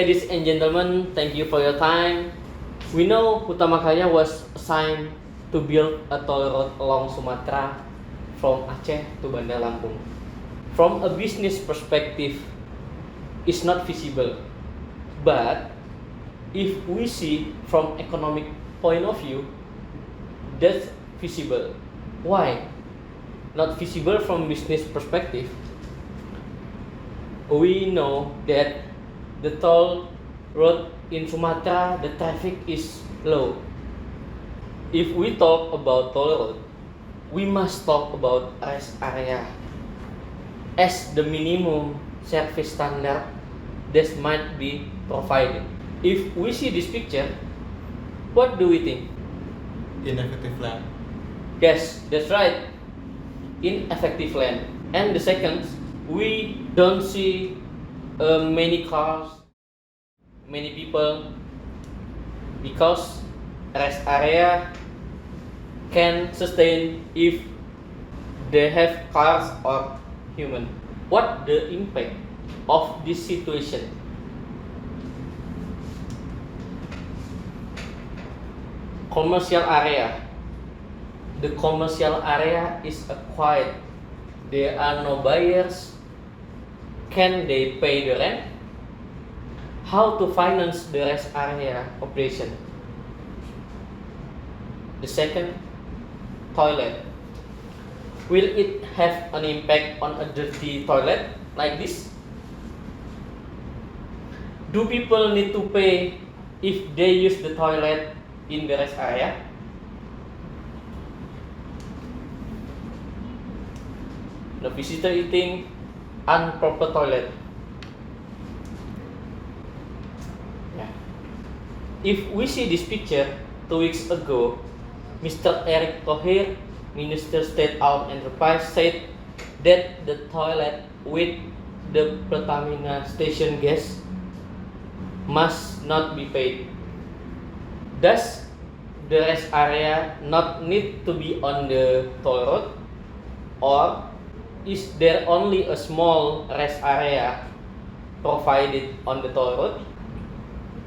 ladies and gentlemen, thank you for your time. We know Hutama Karya was assigned to build a toll road along Sumatra from Aceh to Bandar Lampung. From a business perspective, it's not feasible. But if we see from economic point of view, that's feasible. Why? Not feasible from business perspective. We know that the toll road in Sumatra, the traffic is low. If we talk about toll road, we must talk about rest area as the minimum service standard that might be provided. If we see this picture, what do we think? Ineffective land. Yes, that's right. Ineffective land. And the second, we don't see many cars, many people, because rest area can sustain if they have cars or human. What the impact of this situation? Commercial area. The commercial area is acquired. There are no buyers. Can they pay the rent? How to finance the rest area operation? The second, toilet. Will it have an impact on a dirty toilet like this? Do people need to pay if they use the toilet in the rest area? The visitor eating unproper toilet. Yeah. If we see this picture 2 weeks ago, Mr. Erick Thohir, Minister State Owned Enterprise, said that the toilet with the Pertamina station gas must not be paid. Does the rest area not need to be on the toll road, or is there only a small rest area provided on the toll road?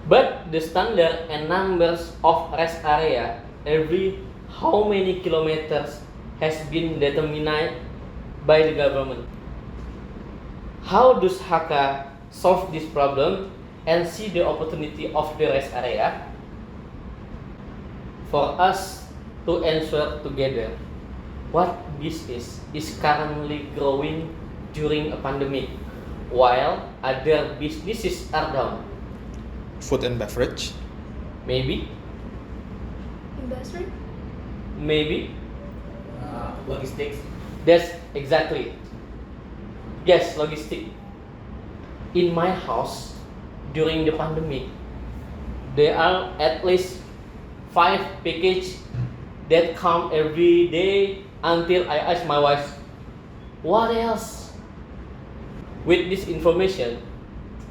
But the standard and numbers of rest area every how many kilometers has been determined by the government. How does Hakka solve this problem and see the opportunity of the rest area? For us to answer together, what business is currently growing during a pandemic while other businesses are down? Food and beverage. Maybe, Industry? maybe. Logistics. That's exactly. Yes, logistic. In my house, during the pandemic, there are at least 5 packages that come every day until I ask my wife, what else? With this information,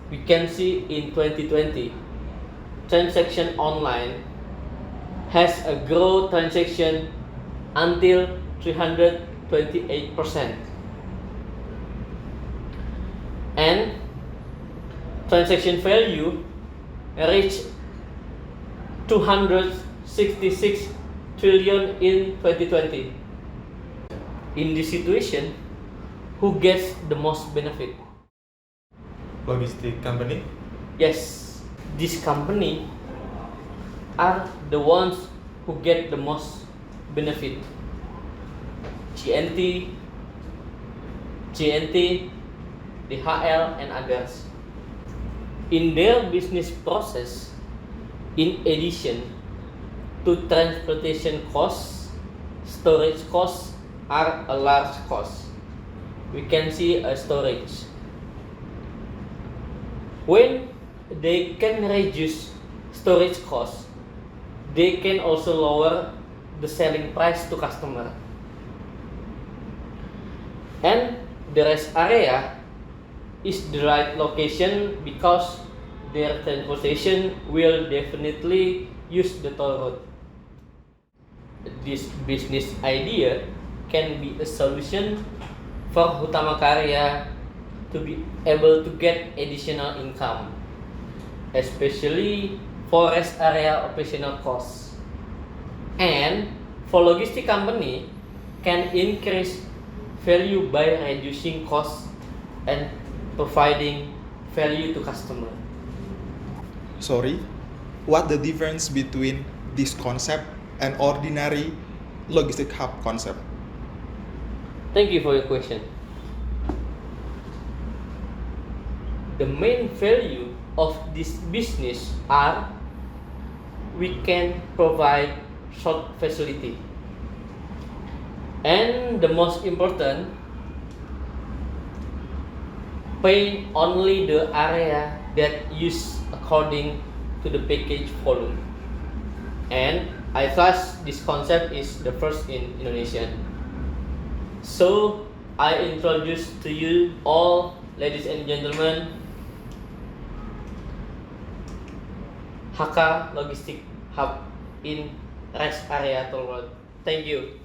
we can see in 2020, transaction online has a growth transaction until 328%. And transaction value reached 266 trillion in 2020. In this situation, who gets the most benefit? Logistic company. Yes, this company are the ones who get the most benefit. GNT, DHL, and others. In their business process, in addition to transportation costs, storage costs are a large cost. We can see a storage. When they can reduce storage costs, they can also lower the selling price to customer. And the rest area is the right location because their transportation will definitely use the toll road. This business idea can be a solution for Hutama Karya to be able to get additional income. especially for rest area operational costs. And for logistic company can increase value by reducing costs and providing value to customer. Sorry, what the difference between this concept and ordinary logistic hub concept? Thank you for your question. The main value of this business are we can provide short facility, and the most important, pay only the area that use according to the package volume. And I trust this concept is the first in Indonesia. So I introduce to you all, ladies and gentlemen, Haka Logistic Hub in rest area Toll Road. Thank you.